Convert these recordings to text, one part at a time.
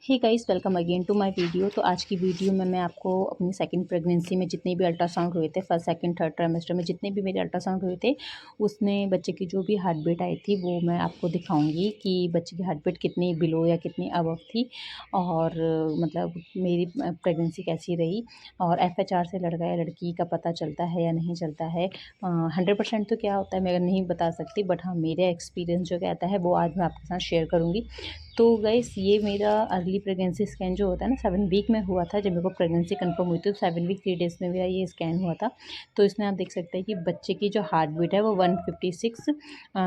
Hey guys, welcome again to my video. तो आज की वीडियो में मैं आपको अपनी सेकंड प्रेगनेंसी में जितने भी अल्ट्रासाउंड हुए थे, फर्स्ट सेकंड थर्ड ट्राइमेस्टर में जितने भी मेरे अल्ट्रासाउंड हुए थे, उसमें बच्चे की जो भी हार्ट बीट आई थी वो मैं आपको दिखाऊंगी कि बच्चे की हार्ट बीट कितनी बिलो या कितनी अबव थी और मतलब मेरी प्रेगनेंसी कैसी रही और FHR से लड़का या लड़की का पता चलता है या नहीं चलता है। 100% तो क्या होता है मैं नहीं बता सकती, बट हाँ मेरा एक्सपीरियंस जो कहता है वो आज मैं आपके साथ शेयर करूँगी। तो गाइस, ये मेरा अर्ली प्रेगनेंसी स्कैन जो होता है ना 7 वीक में हुआ था। जब मेरे को प्रेगनेंसी कंफर्म हुई थी तो 7 वीक 3 डेज़ में मेरा ये स्कैन हुआ था। तो इसमें आप देख सकते हैं कि बच्चे की जो हार्ट बीट है वो 156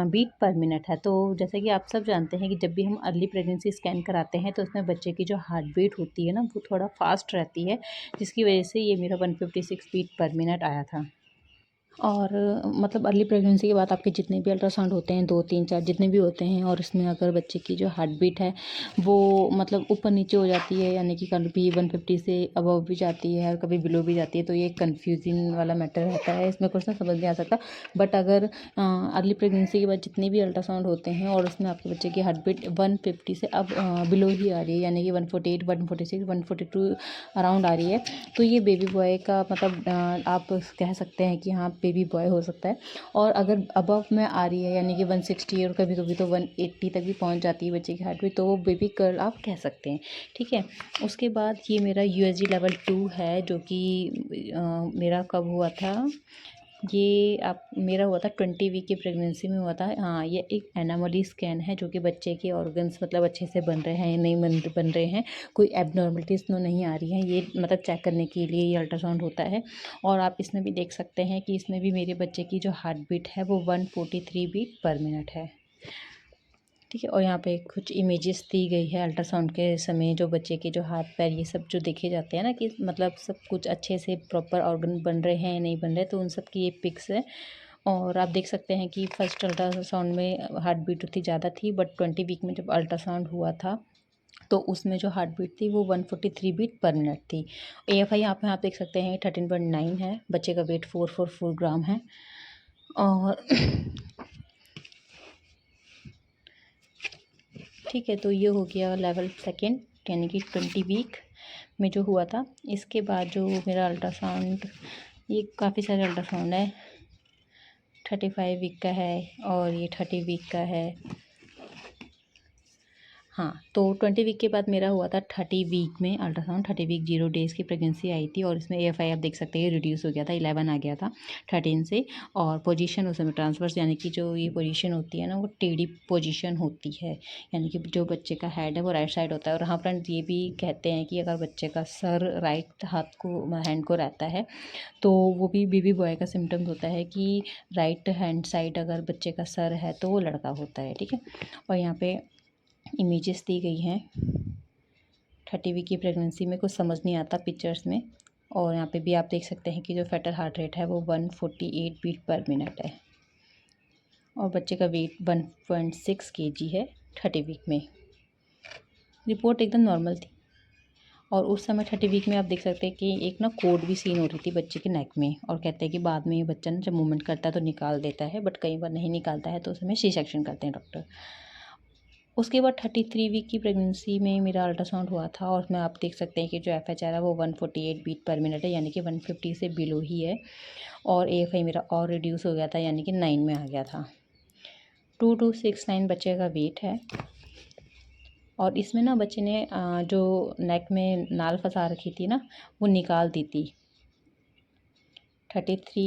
बीट पर मिनट है। तो जैसे कि आप सब जानते हैं कि जब भी हम अर्ली प्रेगनेंसी स्कैन कराते हैं तो उसमें बच्चे की जो हार्ट बीट होती है ना वो थोड़ा फास्ट रहती है, जिसकी वजह से ये मेरा 156 बीट पर मिनट आया था। और मतलब अर्ली प्रेगनेंसी के बाद आपके जितने भी अल्ट्रासाउंड होते हैं 2 3 4 जितने भी होते हैं और इसमें अगर बच्चे की जो हार्ट बीट है वो मतलब ऊपर नीचे हो जाती है, यानी कि कभी 150 से अबव भी जाती है और कभी बिलो भी जाती है, तो ये कंफ्यूजिंग वाला मैटर रहता है। इसमें कुछ ना समझ नहीं आ सकता। बट अगर अर्ली प्रेगनेंसी के बाद जितने भी अल्ट्रासाउंड होते हैं और उसमें आपके बच्चे की हार्ट बीट 150 से अब बिलो ही आ रही है, यानी कि 148 146 142 अराउंड आ रही है, तो ये बेबी बॉय का मतलब आप कह सकते हैं कि हाँ बेबी बॉय हो सकता है। और अगर अबव में आ रही है यानी कि 160 और कभी कभी तो 180 तक भी पहुंच जाती है बच्चे की हार्ट बीट, तो वो बेबी गर्ल आप कह सकते हैं। ठीक है। उसके बाद ये मेरा USG लेवल 2 है, जो कि मेरा कब हुआ था, ये आप मेरा हुआ था 20 वीक की प्रेगनेंसी में हुआ था। हाँ, ये एक एनामली स्कैन है जो कि बच्चे के ऑर्गन्स मतलब अच्छे से बन रहे हैं या नहीं बन रहे हैं, कोई एबनॉर्मलिटीज़ तो नहीं आ रही हैं, ये मतलब चेक करने के लिए ये अल्ट्रासाउंड होता है। और आप इसमें भी देख सकते हैं कि इसमें भी मेरे बच्चे की जो हार्ट बीट है वो 143 बीट पर मिनट है। ठीक है। और यहाँ पे कुछ इमेजेस दी गई है अल्ट्रासाउंड के समय, जो बच्चे के जो हाथ पैर ये सब जो देखे जाते हैं ना कि मतलब सब कुछ अच्छे से प्रॉपर ऑर्गन बन रहे हैं या नहीं बन रहे, तो उन सब की ये पिक्स है। और आप देख सकते हैं कि फर्स्ट अल्ट्रासाउंड में हार्ट बीट उतनी ज़्यादा थी, बट 20 वीक में जब अल्ट्रासाउंड हुआ था तो उसमें जो हार्ट बीट थी वो 143 बीट पर मिनट थी। AFI यहाँ पे आप देख सकते हैं 13.9 है, बच्चे का वेट 444 ग्राम है। और ठीक है, तो ये हो गया लेवल सेकेंड, यानी कि 20 वीक में जो हुआ था। इसके बाद जो मेरा अल्ट्रासाउंड, ये काफ़ी सारे अल्ट्रासाउंड है, 35 वीक का है और ये 30 वीक का है। हाँ, तो 20 वीक के बाद मेरा हुआ था 30 वीक में अल्ट्रासाउंड। 30 वीक 0 डेज़ की प्रेगनेंसी आई थी और इसमें AFI आप देख सकते हैं रिड्यूस हो गया था, 11 आ गया था 13 से। और पोजीशन उस समय ट्रांसवर्स, यानी कि जो ये पोजीशन होती है ना वो टेढ़ी पोजीशन होती है, यानी कि जो बच्चे का हेड है वो राइट साइड होता है। और हाँ फ्रेंड्स, ये भी कहते हैं कि अगर बच्चे का सर राइट हाथ को हैंड को रहता है तो वो भी बेबी बॉय का सिम्टम्स होता है कि राइट हैंड साइड अगर बच्चे का सर है तो वो लड़का होता है। ठीक है। और यहाँ पे इमेजेस दी गई हैं 30 वीक की प्रेगनेंसी में, कुछ समझ नहीं आता पिक्चर्स में। और यहाँ पे भी आप देख सकते हैं कि जो फेटल हार्ट रेट है वो 148 बीट पर मिनट है और बच्चे का वेट 1.6 kg है 30 वीक में। रिपोर्ट एकदम नॉर्मल थी। और उस समय 30 वीक में आप देख सकते हैं कि एक ना कोड भी सीन हो रही थी बच्चे के नेक में, और कहते हैं कि बाद में ये बच्चा ना जब मूवमेंट करता है तो निकाल देता है, बट कई बार नहीं निकालता है तो उस समय C सेक्शन करते हैं डॉक्टर। उसके बाद 33 वीक की प्रेगनेंसी में मेरा अल्ट्रासाउंड हुआ था और उसमें आप देख सकते हैं कि जो FHR है वो 148 बीट पर मिनट है, यानी कि 150 से बिलो ही है। और AFI मेरा और रिड्यूस हो गया था, यानी कि 9 में आ गया था। 2269 बच्चे का वेट है। और इसमें ना बच्चे ने जो नेक में नाल फंसा रखी थी ना वो निकाल दी थी। 33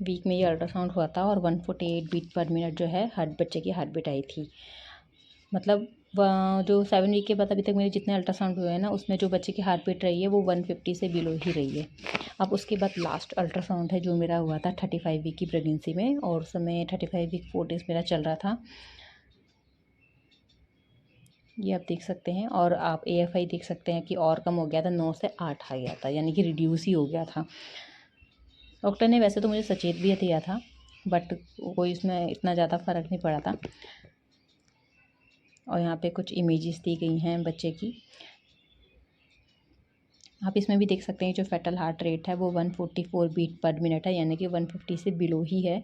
वीक में ये अल्ट्रासाउंड हुआ था और 148 बीट पर मिनट जो है बच्चे की हार्ट बीट आई थी। मतलब जो 7 वीक के बाद अभी तक मेरे जितने अल्ट्रासाउंड हुए हैं ना उसमें जो बच्चे की हार्ट बीट रही है वो 150 से बिलो ही रही है। अब उसके बाद लास्ट अल्ट्रासाउंड है जो मेरा हुआ था 35 वीक की प्रेगनेंसी में, और उस समय 35 वीक 4 डेज़ मेरा चल रहा था, ये आप देख सकते हैं। और आप AFI देख सकते हैं कि और कम हो गया था, 9 से 8 आ गया था, यानी कि रिड्यूस ही हो गया था। डॉक्टर ने वैसे तो मुझे सचेत भी दिया था, बट कोई इसमें इतना ज़्यादा फ़र्क नहीं पड़ा था। और यहाँ पे कुछ इमेजेस दी गई हैं बच्चे की, आप इसमें भी देख सकते हैं जो फेटल हार्ट रेट है वो 144 बीट पर मिनट है, यानी कि 150 से बिलो ही है।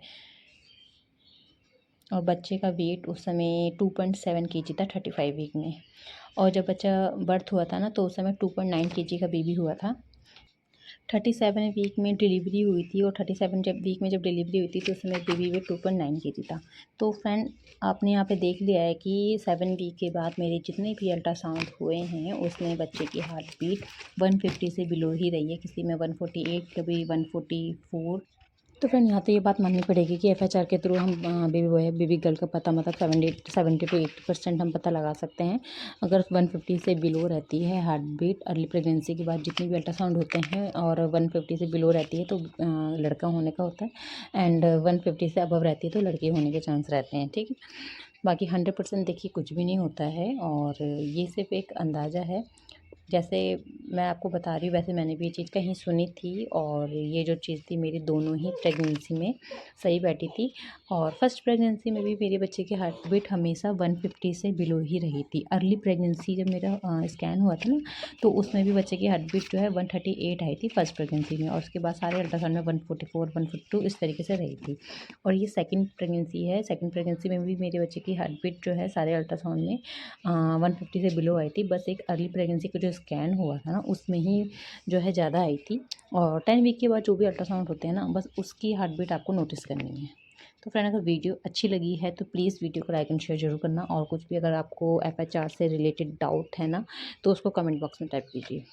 और बच्चे का वेट उस समय 2.7 kg था 35 वीक में। और जब बच्चा बर्थ हुआ था ना तो उस समय 2.9 केजी का बेबी हुआ था। 37 वीक में डिलीवरी हुई थी और 37 वीक में जब डिलीवरी हुई थी तो उस समय बेबी वेट 2.9 केजी था। तो फ्रेंड आपने यहाँ पे देख लिया है कि 7 वीक के बाद मेरे जितने भी अल्ट्रासाउंड हुए हैं उसमें बच्चे की हार्ट बीट 150 से बिलो ही रही है, किसी में 148, कभी 144। तो फ्रेंड यहाँ तो ये बात माननी पड़ेगी कि FHR के थ्रू हम बेबी बॉय बेबी गर्ल का पता मतलब 70 to 80% हम पता लगा सकते हैं। अगर 150 से बिलो रहती है हार्ट बीट अर्ली प्रेगनेंसी के बाद जितने भी अल्ट्रासाउंड होते हैं और 150 से बिलो रहती है तो लड़का होने का होता है, एंड 150 से अबव रहती है तो लड़के होने के चांस रहते हैं। ठीक है, बाकी 100% देखिए कुछ भी नहीं होता है और ये सिर्फ एक अंदाज़ा है। जैसे मैं आपको बता रही हूँ वैसे मैंने भी ये चीज़ कहीं सुनी थी और ये जो चीज़ थी मेरी दोनों ही प्रेगनेंसी में सही बैठी थी। और फर्स्ट प्रेगनेंसी में भी मेरे बच्चे की हार्ट बीट हमेशा 150 से बिलो ही रही थी। अर्ली प्रेगनेंसी जब मेरा स्कैन हुआ था ना तो उसमें भी बच्चे की हार्ट बीट जो है 138 आई थी फर्स्ट प्रेगनेंसी में, और उसके बाद सारे अल्ट्रासाउंड में 144 142 इस तरीके से रही थी। और ये सेकंड प्रेगनेंसी है, सेकंड प्रेगनेंसी में भी मेरे बच्चे की हार्ट बीट जो है सारे अल्ट्रासाउंड में 150 से बिलो आई थी। बस एक अर्ली प्रेगनेंसी का जो स्कैन हुआ था ना उसमें ही जो है ज़्यादा आई थी। और 10 वीक के बाद जो भी अल्ट्रासाउंड होते हैं ना बस उसकी हार्ट बीट आपको नोटिस करनी है। तो फ्रेंड अगर वीडियो अच्छी लगी है तो प्लीज़ वीडियो को लाइक एंड शेयर जरूर करना, और कुछ भी अगर आपको FHR से रिलेटेड डाउट है ना तो उसको कमेंट बॉक्स में टाइप कीजिए।